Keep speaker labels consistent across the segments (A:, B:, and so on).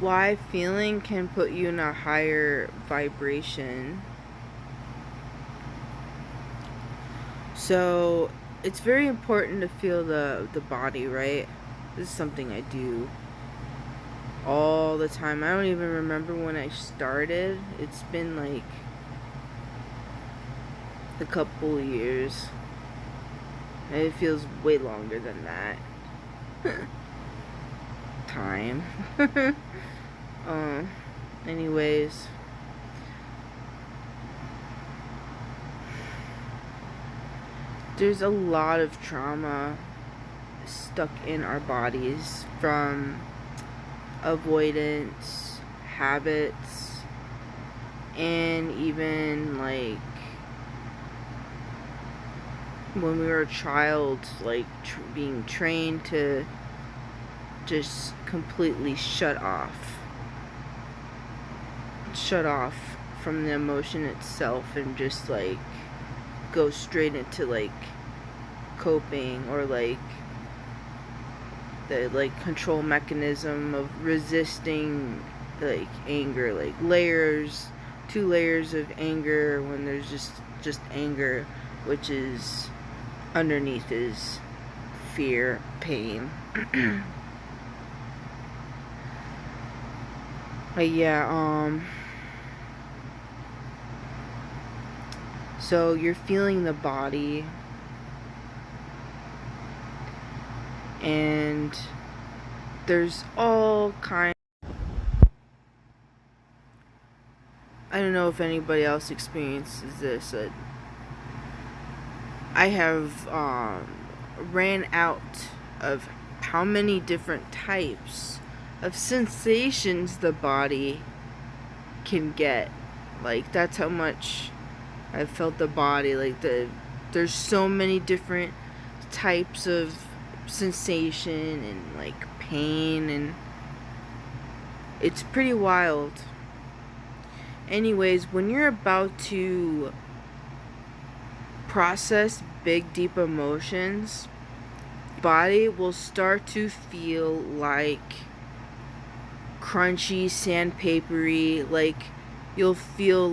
A: why feeling can put you in a higher vibration. So it's very important to feel the body, right? This is something I do all the time. I don't even remember when I started. It's been like a couple years. It feels way longer than that. Time. um Anyways, there's a lot of trauma stuck in our bodies from avoidance, habits, and even like when we were a child, like being trained to just completely shut off from the emotion itself and just like go straight into like coping, or like the like control mechanism of resisting like anger, like layers, 2 layers of anger, when there's just anger, which is underneath is fear, pain. But yeah, so you're feeling the body, and there's all kinds. I don't know if anybody else experiences this. I have ran out of how many different types of sensations the body can get. Like, that's how much I've felt the body. Like, there's so many different types of sensation and like pain, and it's pretty wild. Anyways, when you're about to process big deep emotions, body will start to feel like crunchy, sandpapery. Like you'll feel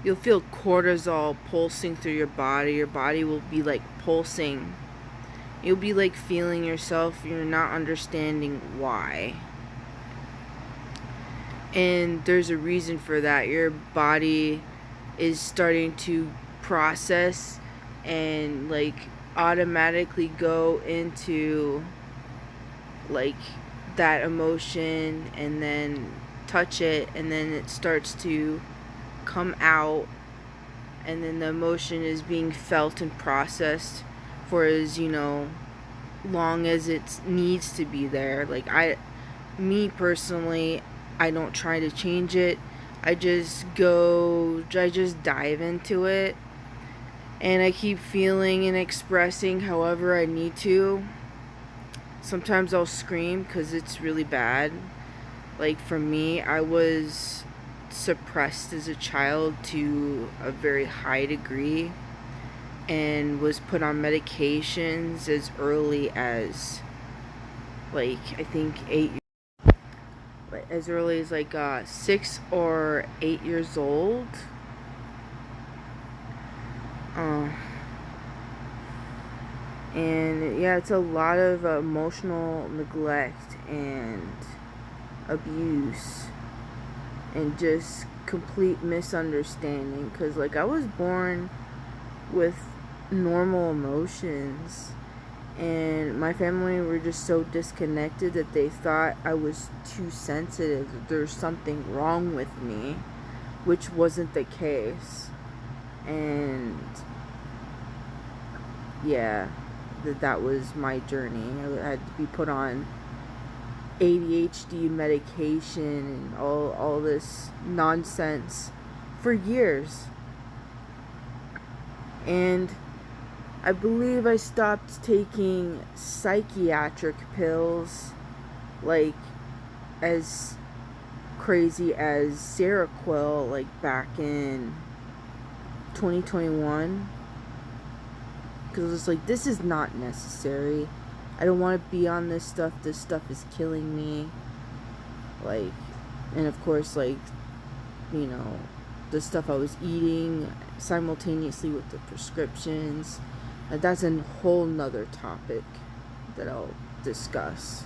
A: cortisol pulsing through your body. Your body will be like pulsing. You'll be like feeling yourself. You're not understanding why. And there's a reason for that. Your body is starting to process and like automatically go into like that emotion, and then touch it, and then it starts to come out, and then the emotion is being felt and processed for as long as it needs to be there. Like me personally, I don't try to change it. I just dive into it, and I keep feeling and expressing however I need to. Sometimes I'll scream because it's really bad. Like for me, I was suppressed as a child to a very high degree, and was put on medications as early as like I think as early as like 6 or 8 years old. And yeah, it's a lot of emotional neglect and abuse and just complete misunderstanding, because like I was born with normal emotions, and my family were just so disconnected that they thought I was too sensitive, that there's something wrong with me, which wasn't the case. And yeah, that was my journey. I had to be put on ADHD medication and all this nonsense for years. And I believe I stopped taking psychiatric pills, like as crazy as Seroquel, like back in 2021, because I was like, this is not necessary. I don't want to be on this stuff. This stuff is killing me. Like, and of course, like, you know, the stuff I was eating simultaneously with the prescriptions. That's a whole nother topic that I'll discuss.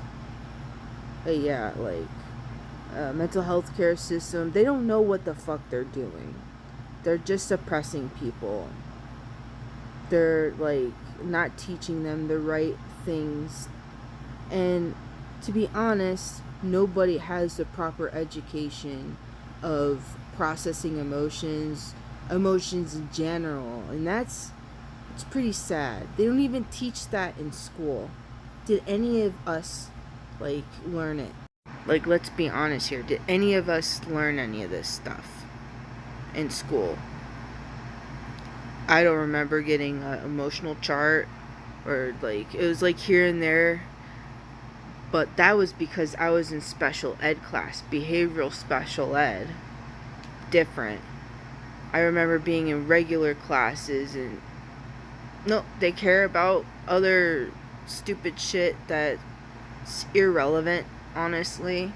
A: But yeah, like, mental health care system, they don't know what the fuck they're doing. They're just suppressing people. They're like not teaching them the right things. And to be honest, nobody has the proper education of processing emotions in general. And it's pretty sad. They don't even teach that in school. Did any of us like learn it? Like, let's be honest here. Did any of us learn any of this stuff in school? I don't remember getting an emotional chart, or like it was like here and there, but that was because I was in special ed class, behavioral special ed. Different. I remember being in regular classes, and no, they care about other stupid shit that's irrelevant, honestly.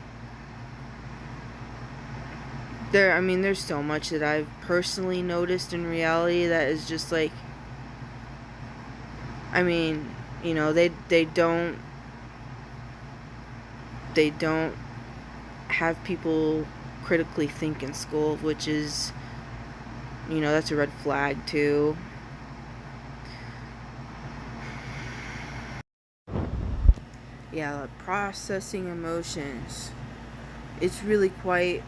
A: There's so much that I've personally noticed in reality that is just like, I mean, you know, they don't have people critically think in school, which is, you know, that's a red flag too. Yeah, processing emotions. It's really quite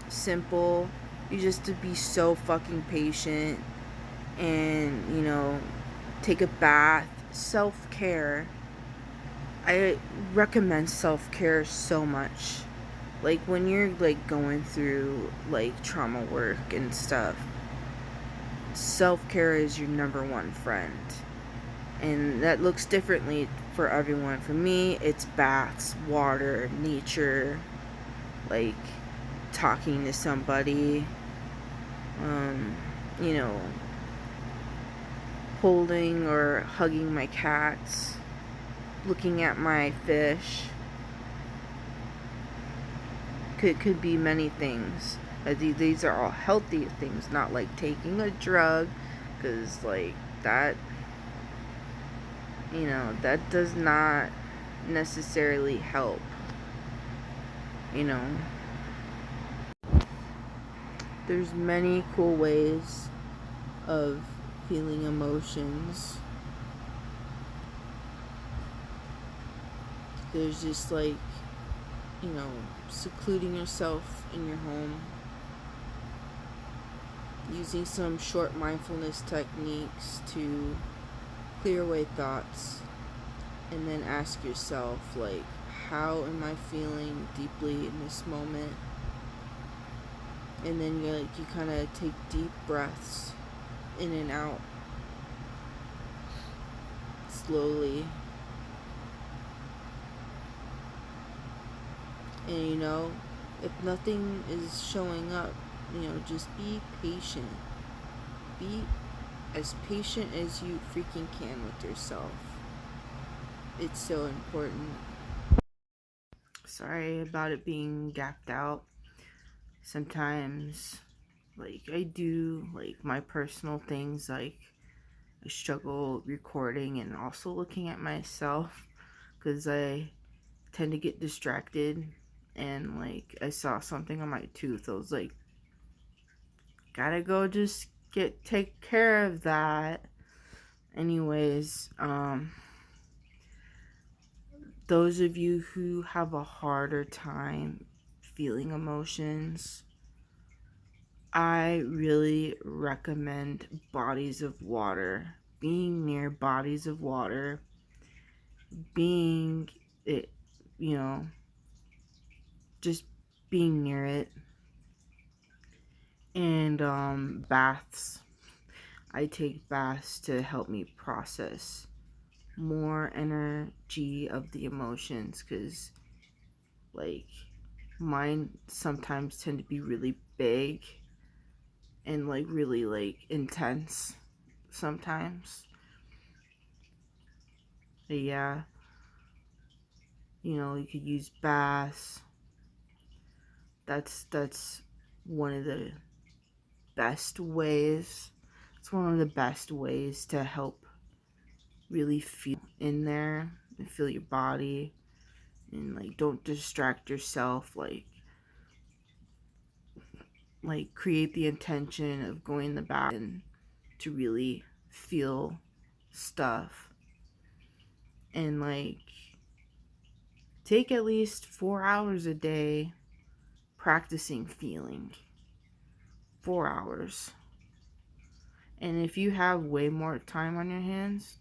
A: simple. You just to be so fucking patient and, you know, take a bath. Self-care. I recommend self-care so much. Like when you're like going through like trauma work and stuff, self-care is your number one friend. And that looks differently for everyone. For me, it's baths, water, nature, like talking to somebody, you know, holding or hugging my cats, looking at my fish. Could be many things. These are all healthy things, not like taking a drug, because like that, you know, that does not necessarily help, you know. There's many cool ways of feeling emotions. There's just like, you know, secluding yourself in your home, using some short mindfulness techniques to clear away thoughts, and then ask yourself, like, how am I feeling deeply in this moment? And then you kind of take deep breaths in and out slowly. And you know, if nothing is showing up, you know, just be patient. Be as patient as you freaking can with yourself. It's so important. Sorry about it being gapped out. Sometimes, like, I do, like, my personal things, like, I struggle recording and also looking at myself because I tend to get distracted. And, like, I saw something on my tooth. I was like, gotta go just take care of that. Anyways, those of you who have a harder time feeling emotions, I really recommend bodies of water. Being near bodies of water, being it, you know, just being near it, and baths. I take baths to help me process more energy of the emotions, because like mine sometimes tend to be really big and like really like intense sometimes. But yeah, you know, you could use baths, That's one of the best ways. It's one of the best ways to help really feel in there and feel your body, and like don't distract yourself, like create the intention of going in the back and to really feel stuff, and like take at least 4 hours a day practicing feeling. 4 hours. And if you have way more time on your hands,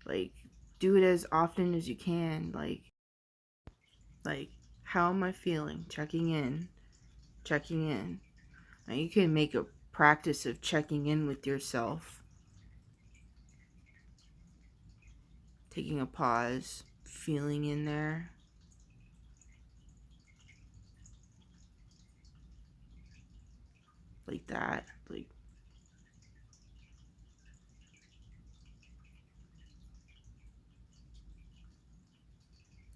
A: like do it as often as you can. Like how am I feeling? Checking in. Checking in. Now you can make a practice of checking in with yourself. Taking a pause, feeling in there. Like that. Like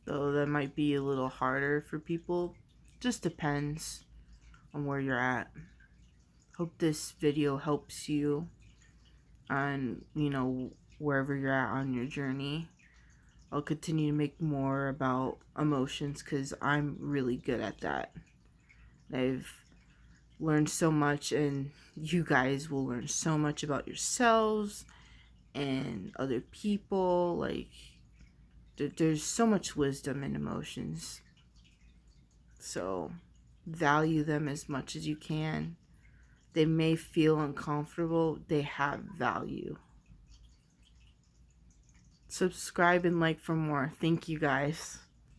A: though that might be a little harder for people. Just depends on where you're at. Hope this video helps you on, wherever you're at on your journey. I'll continue to make more about emotions because I'm really good at that. I've learned so much, and you guys will learn so much about yourselves and other people. Like, there's so much wisdom in emotions. So, value them as much as you can. They may feel uncomfortable, they have value. Subscribe and like for more. Thank you guys.